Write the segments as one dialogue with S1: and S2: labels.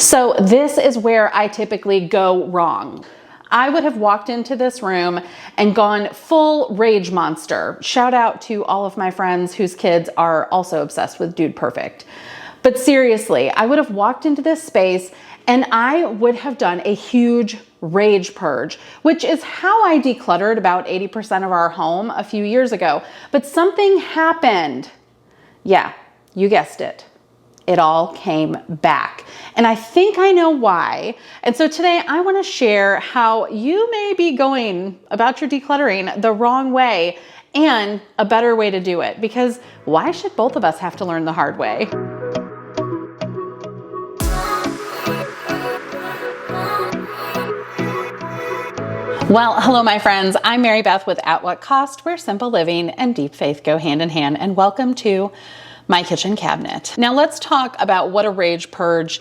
S1: So this is where I typically go wrong. I would have walked into this room and gone full rage monster. Shout out to all of my friends whose kids are also obsessed with Dude Perfect. But seriously, I would have walked into this space and I would have done a huge rage purge, which is how I decluttered about 80% of our home a few years ago. But something happened. Yeah, you guessed it. It all came back. And I think I know why. And so today I want to share how you may be going about your decluttering the wrong way and a better way to do it. Because why should both of us have to learn the hard way? Well, hello, my friends. I'm Mary Beth with At What Cost, where simple living and deep faith go hand in hand. And welcome to my kitchen cabinet. Now let's talk about what a rage purge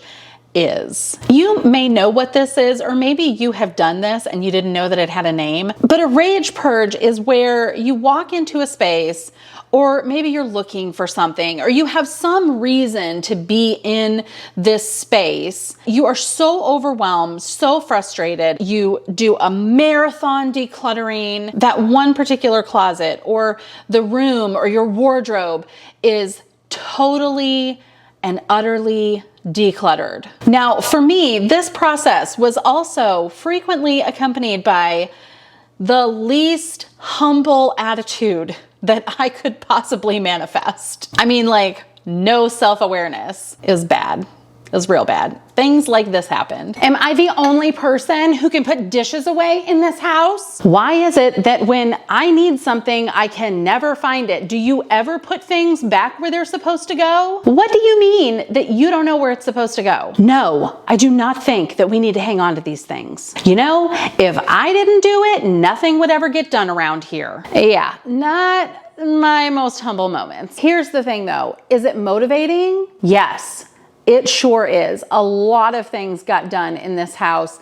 S1: is. You may know what this is, or maybe you have done this and you didn't know that it had a name. But a rage purge is where you walk into a space, or maybe you're looking for something, or you have some reason to be in this space. You are so overwhelmed, so frustrated. You do a marathon decluttering. That one particular closet or the room or your wardrobe is totally and utterly decluttered. Now, for me, this process was also frequently accompanied by the least humble attitude that I could possibly manifest. I mean, like, no self-awareness is bad. It was real bad. Things like this happened. Am I the only person who can put dishes away in this house? Why is it that when I need something, I can never find it? Do you ever put things back where they're supposed to go? What do you mean that you don't know where it's supposed to go? No, I do not think that we need to hang on to these things. You know, if I didn't do it, nothing would ever get done around here. Yeah, not my most humble moments. Here's the thing though, is it motivating? Yes. It sure is. A lot of things got done in this house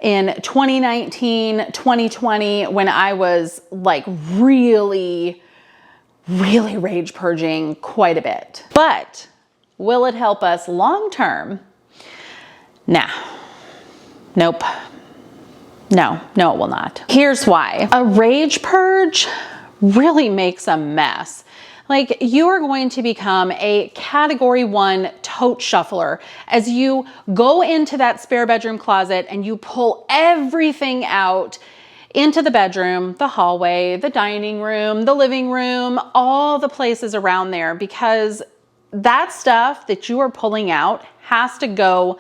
S1: in 2019, 2020, when I was like really rage purging quite a bit. But will it help us long term? Nah. Nope. No, it will not. Here's why. A rage purge really makes a mess. Like, you are going to become a category 1 tote shuffler as you go into that spare bedroom closet and you pull everything out into the bedroom, the hallway, the dining room, the living room, all the places around there, because that stuff that you are pulling out has to go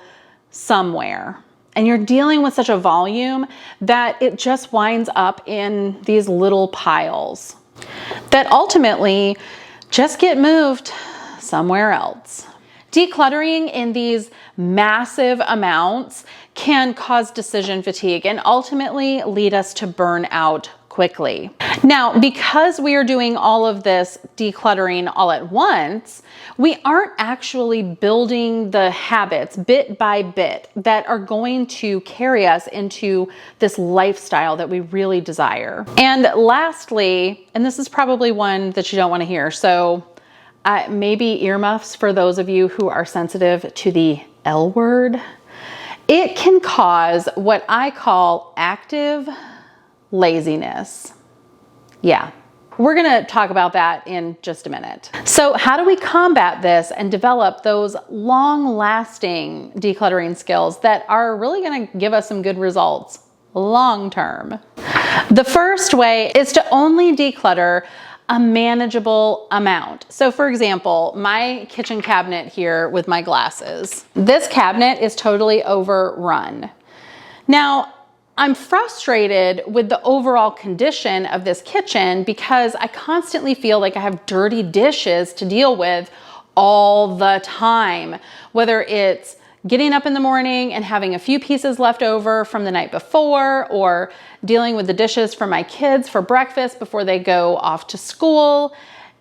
S1: somewhere. And you're dealing with such a volume that it just winds up in these little piles that ultimately just get moved somewhere else. Decluttering in these massive amounts can cause decision fatigue and ultimately lead us to burnout quickly. Now, because we are doing all of this decluttering all at once, we aren't actually building the habits bit by bit that are going to carry us into this lifestyle that we really desire. And lastly, and this is probably one that you don't want to hear, so maybe earmuffs for those of you who are sensitive to the L word, it can cause what I call active laziness. Yeah, we're gonna talk about that in just a minute. So how do we combat this and develop those long-lasting decluttering skills that are really gonna give us some good results long term? The first way is to only declutter a manageable amount. So for example, my kitchen cabinet here with my glasses, this cabinet is totally overrun. Now, I'm frustrated with the overall condition of this kitchen because I constantly feel like I have dirty dishes to deal with all the time, whether it's getting up in the morning and having a few pieces left over from the night before, or dealing with the dishes for my kids for breakfast before they go off to school.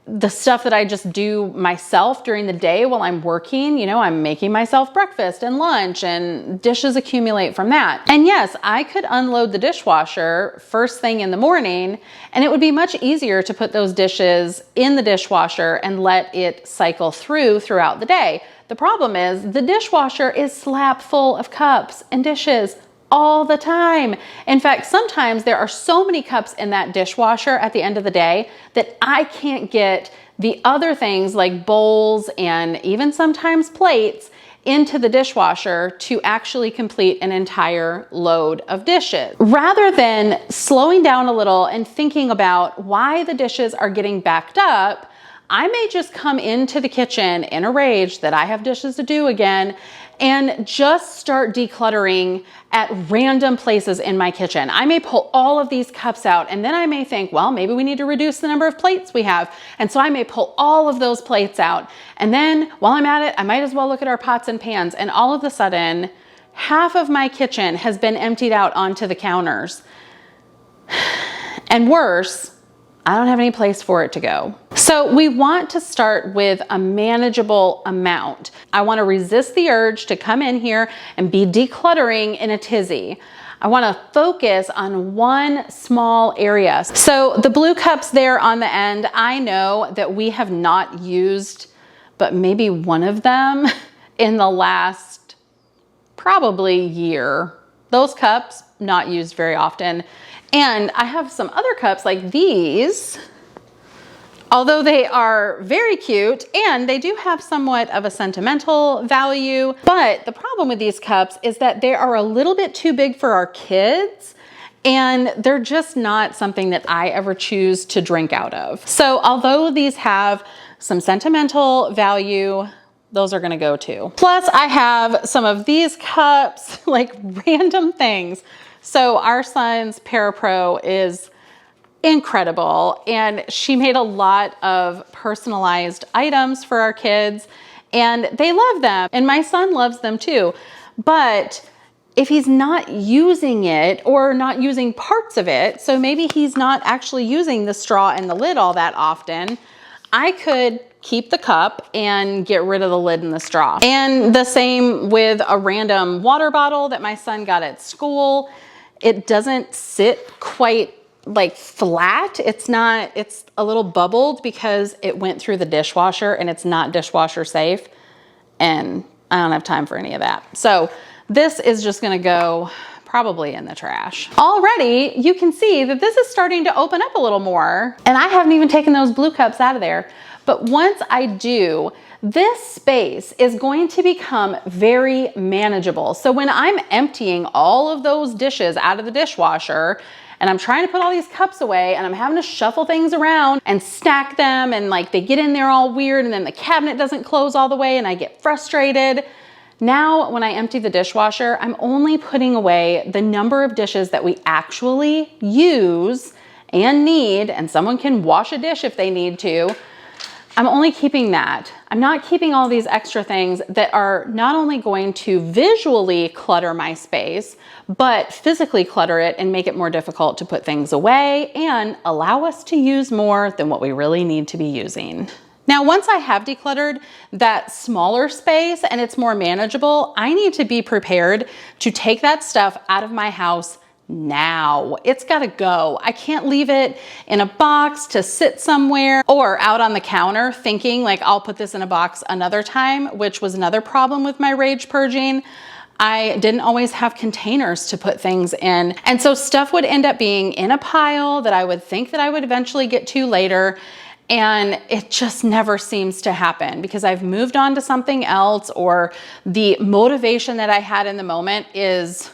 S1: The stuff that I just do myself during the day while I'm working, you know, I'm making myself breakfast and lunch and dishes accumulate from that. And yes, I could unload the dishwasher first thing in the morning and it would be much easier to put those dishes in the dishwasher and let it cycle throughout the day. The problem is the dishwasher is slap full of cups and dishes all the time. In fact, sometimes there are so many cups in that dishwasher at the end of the day that I can't get the other things like bowls and even sometimes plates into the dishwasher to actually complete an entire load of dishes. Rather than slowing down a little and thinking about why the dishes are getting backed up, I may just come into the kitchen in a rage that I have dishes to do again and just start decluttering at random places in my kitchen. I may pull all of these cups out and then I may think, well, maybe we need to reduce the number of plates we have. And so I may pull all of those plates out. And then while I'm at it, I might as well look at our pots and pans. And all of a sudden, half of my kitchen has been emptied out onto the counters. And worse, I don't have any place for it to go. So we want to start with a manageable amount. I want to resist the urge to come in here and be decluttering in a tizzy. I want to focus on one small area. So the blue cups there on the end, I know that we have not used but maybe one of them in the last probably year. Those cups, not used very often. And I have some other cups like these, although they are very cute and they do have somewhat of a sentimental value. But the problem with these cups is that they are a little bit too big for our kids and they're just not something that I ever choose to drink out of. So although these have some sentimental value, those are gonna go too. Plus I have some of these cups, like random things. So our son's Parapro is incredible and she made a lot of personalized items for our kids and they love them and my son loves them too. But if he's not using it or not using parts of it, so maybe he's not actually using the straw and the lid all that often, I could keep the cup and get rid of the lid and the straw. And the same with a random water bottle that my son got at school. It doesn't sit quite like flat. It's a little bubbled because it went through the dishwasher and it's not dishwasher safe. And I don't have time for any of that. So this is just gonna go probably in the trash. Already, you can see that this is starting to open up a little more and I haven't even taken those blue cups out of there. But once I do, this space is going to become very manageable. So when I'm emptying all of those dishes out of the dishwasher and I'm trying to put all these cups away and I'm having to shuffle things around and stack them and like they get in there all weird and then the cabinet doesn't close all the way and I get frustrated. Now, when I empty the dishwasher, I'm only putting away the number of dishes that we actually use and need, and someone can wash a dish if they need to. I'm only keeping that. I'm not keeping all these extra things that are not only going to visually clutter my space, but physically clutter it and make it more difficult to put things away and allow us to use more than what we really need to be using. Now, once I have decluttered that smaller space and it's more manageable, I need to be prepared to take that stuff out of my house now. It's gotta go. I can't leave it in a box to sit somewhere or out on the counter thinking like I'll put this in a box another time, which was another problem with my rage purging. I didn't always have containers to put things in. And so stuff would end up being in a pile that I would think that I would eventually get to later. And it just never seems to happen because I've moved on to something else or the motivation that I had in the moment is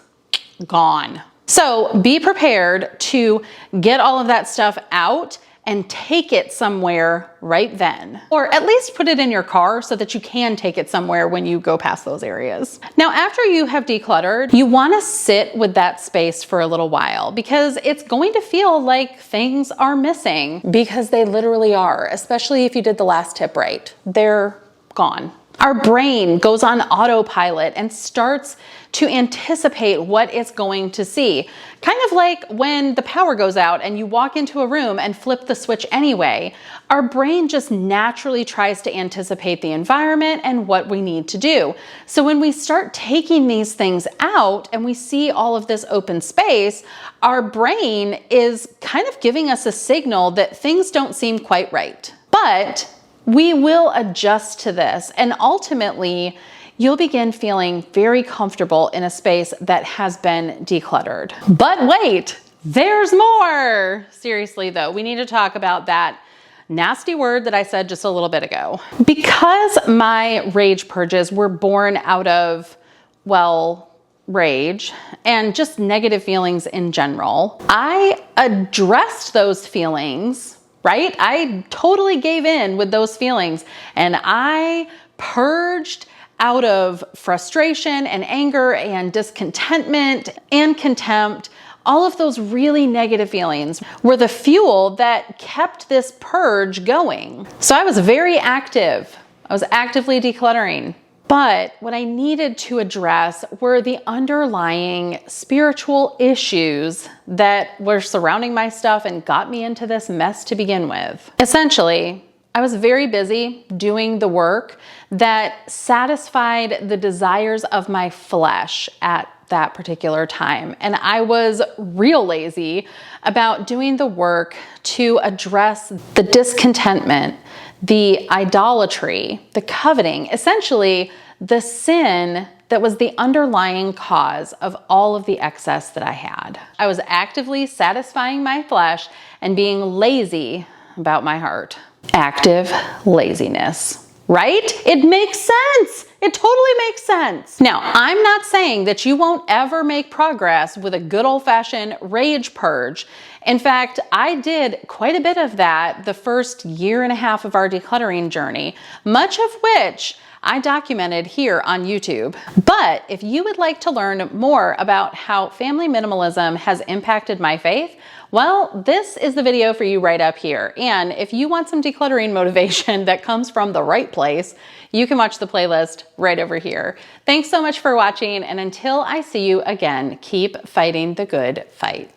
S1: gone. So be prepared to get all of that stuff out and take it somewhere right then. Or at least put it in your car so that you can take it somewhere when you go past those areas. Now, after you have decluttered, you want to sit with that space for a little while because it's going to feel like things are missing because they literally are, especially if you did the last tip right. They're gone. Our brain goes on autopilot and starts to anticipate what it's going to see. Kind of like when the power goes out and you walk into a room and flip the switch anyway. Our brain just naturally tries to anticipate the environment and what we need to do. So when we start taking these things out and we see all of this open space, our brain is kind of giving us a signal that things don't seem quite right. But we will adjust to this, and ultimately, you'll begin feeling very comfortable in a space that has been decluttered. But wait, there's more. Seriously though, we need to talk about that nasty word that I said just a little bit ago. Because my rage purges were born out of, well, rage and just negative feelings in general, I addressed those feelings, right? I totally gave in with those feelings, and I purged out of frustration and anger and discontentment and contempt. All of those really negative feelings were the fuel that kept this purge going. So I was very active. I was actively decluttering. But what I needed to address were the underlying spiritual issues that were surrounding my stuff and got me into this mess to begin with. Essentially, I was very busy doing the work that satisfied the desires of my flesh at that particular time. And I was real lazy about doing the work to address the discontentment, the idolatry, the coveting, essentially the sin that was the underlying cause of all of the excess that I had. I was actively satisfying my flesh and being lazy about my heart. Active laziness, right? It makes sense. It totally makes sense. Now, I'm not saying that you won't ever make progress with a good old-fashioned rage purge. In fact, I did quite a bit of that the first year and a half of our decluttering journey, much of which I documented here on YouTube. But if you would like to learn more about how family minimalism has impacted my faith, well, this is the video for you right up here. And if you want some decluttering motivation that comes from the right place, you can watch the playlist right over here. Thanks so much for watching, and until I see you again, keep fighting the good fight.